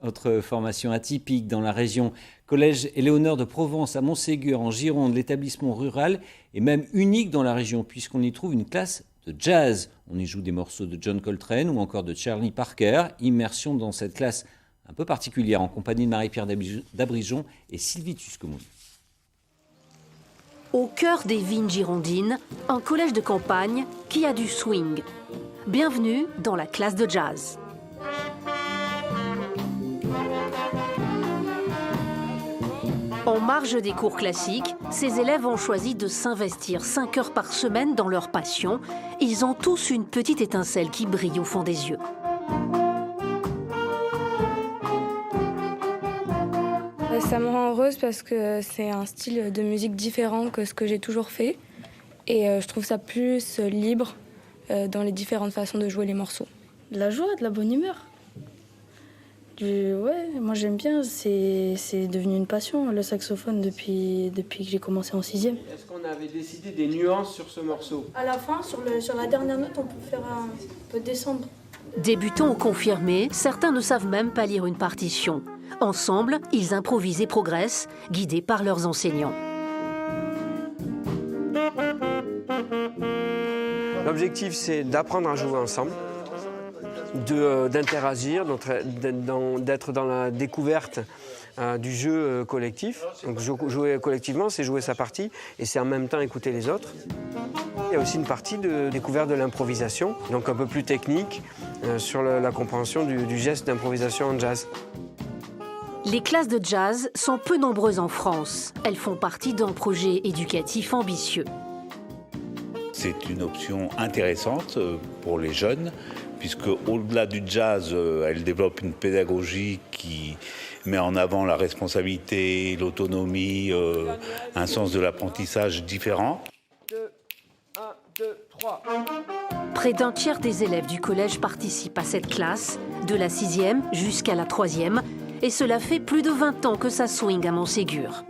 Autre formation atypique dans la région, collège Éléonore de Provence à Montségur en Gironde, l'établissement rural est même unique dans la région puisqu'on y trouve une classe de jazz. On y joue des morceaux de John Coltrane ou encore de Charlie Parker. Immersion dans cette classe un peu particulière en compagnie de Marie-Pierre Dabrigeon et Sylvie Tusquemoun. Au cœur des vignes girondines, un collège de campagne qui a du swing. Bienvenue dans la classe de jazz. En marge des cours classiques, ces élèves ont choisi de s'investir 5 heures par semaine dans leur passion. Ils ont tous une petite étincelle qui brille au fond des yeux. Ça me rend heureuse parce que c'est un style de musique différent que ce que j'ai toujours fait. Et je trouve ça plus libre dans les différentes façons de jouer les morceaux. De la joie, de la bonne humeur. Ouais, moi j'aime bien, c'est devenu une passion, le saxophone, depuis que j'ai commencé en 6e. Est-ce qu'on avait décidé des nuances sur ce morceau? À la fin, sur la dernière note, on peut descendre. Débutants ou confirmés, certains ne savent même pas lire une partition. Ensemble, ils improvisent et progressent, guidés par leurs enseignants. L'objectif, c'est d'apprendre à jouer ensemble, d'interagir, d'être dans la découverte du jeu collectif. Donc jouer collectivement, c'est jouer sa partie et c'est en même temps écouter les autres. Il y a aussi une partie de découverte de l'improvisation, donc un peu plus technique sur la compréhension du geste d'improvisation en jazz. Les classes de jazz sont peu nombreuses en France. Elles font partie d'un projet éducatif ambitieux. C'est une option intéressante pour les jeunes, puisque au-delà du jazz, elle développe une pédagogie qui met en avant la responsabilité, l'autonomie, un sens de l'apprentissage différent. 2, 1, 2, 3. Près d'un tiers des élèves du collège participent à cette classe, de la 6e jusqu'à la 3e, et cela fait plus de 20 ans que ça swing à Montségur.